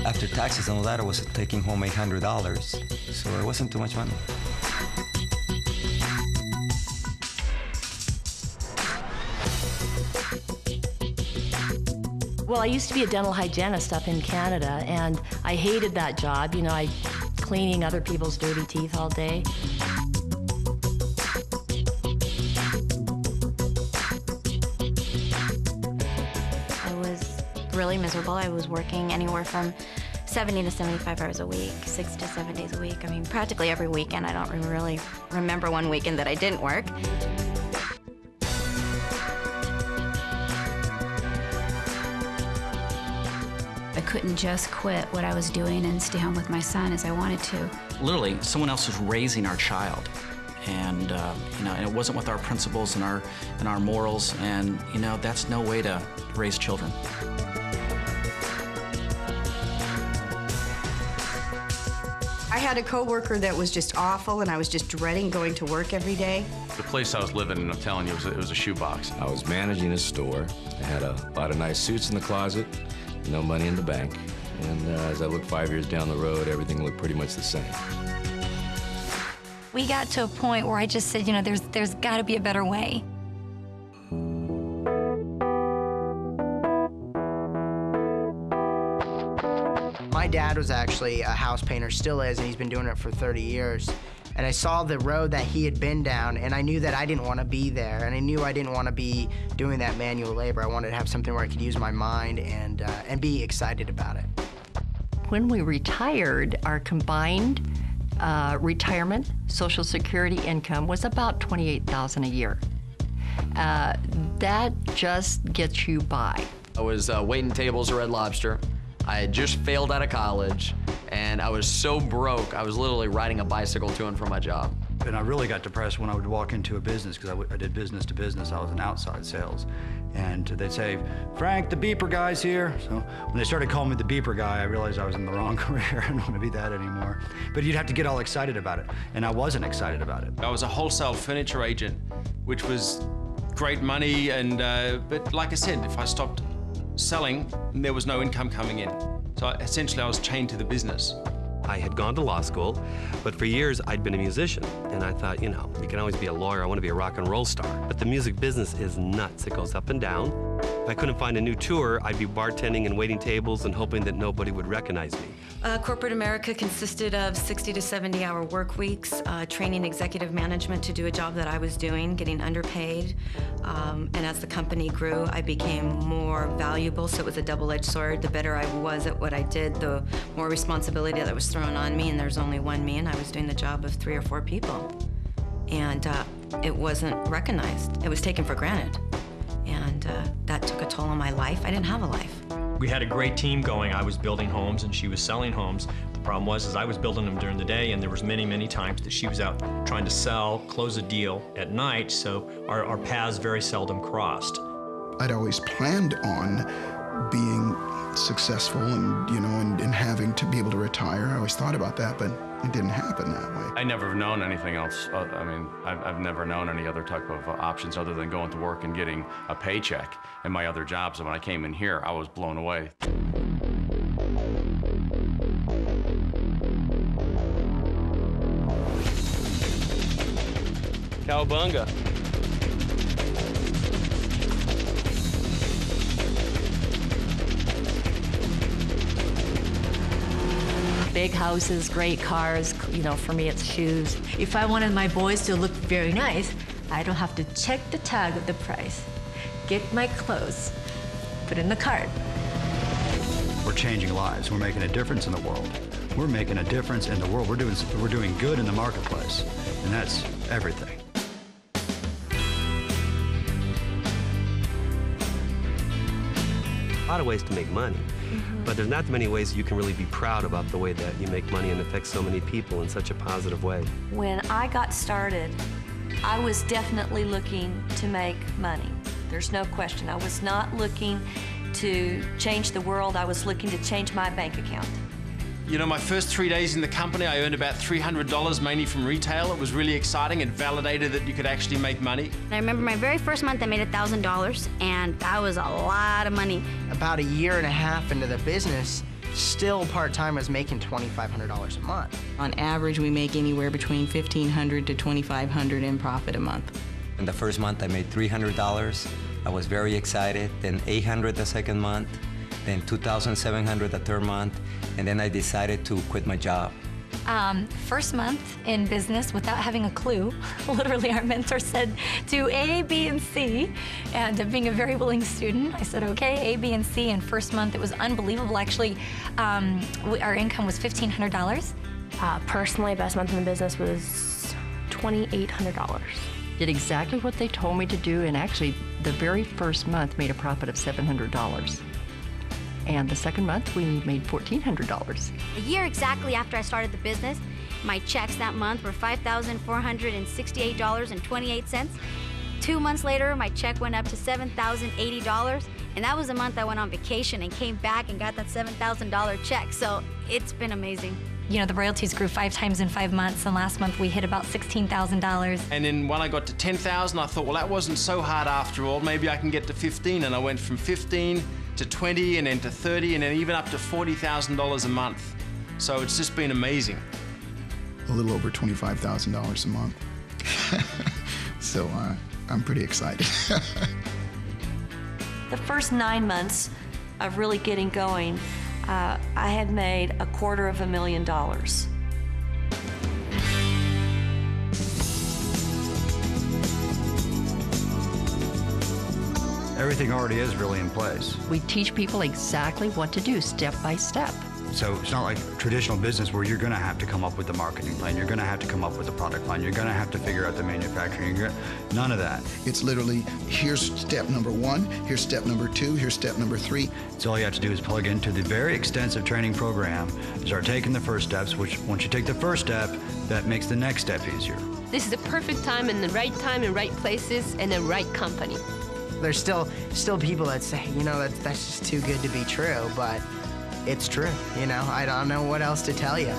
After taxes and all that, I was taking home $800, so it wasn't too much money. Well, I used to be a dental hygienist up in Canada, and I hated that job. You know, cleaning other people's dirty teeth all day. I was really miserable. I was working anywhere from 70 to 75 hours a week, 6 to 7 days a week. I mean, practically every weekend. I don't really remember one weekend that I didn't work. I couldn't just quit what I was doing and stay home with my son as I wanted to. Literally, someone else was raising our child. And, and it wasn't with our principles and our morals, and, that's no way to raise children. I had a coworker that was just awful, and I was just dreading going to work every day. The place I was living in, I'm telling you, it was a shoebox. I was managing a store. I had a lot of nice suits in the closet, no money in the bank. And as I looked 5 years down the road, everything looked pretty much the same. We got to a point where I just said, there's got to be a better way. My dad was actually a house painter, still is, and he's been doing it for 30 years. And I saw the road that he had been down, and I knew that I didn't want to be there, and I knew I didn't want to be doing that manual labor. I wanted to have something where I could use my mind and be excited about it. When we retired, our combined retirement Social Security income was about $28,000 a year. That just gets you by. I was waiting tables at Red Lobster. I had just failed out of college, and I was so broke, I was literally riding a bicycle to and from my job. And I really got depressed when I would walk into a business, because I did business to business. I was in outside sales. And they'd say, "Frank, the beeper guy's here." So when they started calling me the beeper guy, I realized I was in the wrong career. I don't want to be that anymore. But you'd have to get all excited about it, and I wasn't excited about it. I was a wholesale furniture agent, which was great money, and but like I said, if I stopped selling, there was no income coming in. So essentially, I was chained to the business. I had gone to law school, but for years I'd been a musician. And I thought, you can always be a lawyer. I want to be a rock and roll star. But the music business is nuts. It goes up and down. If I couldn't find a new tour, I'd be bartending and waiting tables and hoping that nobody would recognize me. Corporate America consisted of 60 to 70-hour work weeks, training executive management to do a job that I was doing, getting underpaid. And as the company grew, I became more valuable, so it was a double-edged sword. The better I was at what I did, the more responsibility that was thrown on me, and there's only one me, and I was doing the job of 3 or 4 people. And it wasn't recognized. It was taken for granted. And that took a toll on my life. I didn't have a life. We had a great team going. I was building homes and she was selling homes. The problem was I was building them during the day, and there was many, many times that she was out trying to sell, close a deal at night, so our paths very seldom crossed. I'd always planned on being successful and having to be able to retire. I always thought about that, but it didn't happen that way. I never have known anything else. I mean, I've never known any other type of options other than going to work and getting a paycheck in my other jobs. And when I came in here, I was blown away. Cowabunga. Big houses, great cars, for me it's shoes. If I wanted my boys to look very nice, I don't have to check the tag of the price. Get my clothes, put in the cart. We're changing lives. We're making a difference in the world. We're making a difference in the world. We're doing good in the marketplace, and that's everything. A lot of ways to make money, but there's not many ways you can really be proud about the way that you make money and affect so many people in such a positive way. When I got started, I was definitely looking to make money. There's no question. I was not looking to change the world. I was looking to change my bank account. You know, my first 3 days in the company, I earned about $300, mainly from retail. It was really exciting. It validated that you could actually make money. I remember my very first month, I made $1,000, and that was a lot of money. About a year and a half into the business, still part-time was making $2,500 a month. On average, we make anywhere between $1,500 to $2,500 in profit a month. In the first month, I made $300. I was very excited. Then $800 the second month, then $2,700 the third month, and then I decided to quit my job. First month in business without having a clue. Literally, our mentor said, do A, B, and C. And being a very willing student, I said, okay, A, B, and C. And first month, it was unbelievable. Actually, our income was $1,500. Personally, best month in the business was $2,800. Did exactly what they told me to do, and actually, the very first month made a profit of $700. And the second month, we made $1,400. A year exactly after I started the business, my checks that month were $5,468.28. 2 months later, my check went up to $7,080, and that was the month I went on vacation and came back and got that $7,000 check, so it's been amazing. You know, the royalties grew 5 times in 5 months, and last month we hit about $16,000. And then when I got to 10,000, I thought, well, that wasn't so hard after all. Maybe I can get to 15, and I went from 15 to 20, and then to 30, and then even up to $40,000 a month. So it's just been amazing. A little over $25,000 a month. So I'm pretty excited. The first 9 months of really getting going, I had made $250,000. Everything already is really in place. We teach people exactly what to do, step by step. So it's not like traditional business where you're going to have to come up with the marketing plan, you're going to have to come up with the product line, you're going to have to figure out the manufacturing. None of that. It's literally, here's step number 1, here's step number 2, here's step number 3. So all you have to do is plug into the very extensive training program, start taking the first steps, which once you take the first step, that makes the next step easier. This is the perfect time and the right places and the right company. There's still people that say, you know, that's just too good to be true, but it's true, you know? I don't know what else to tell you.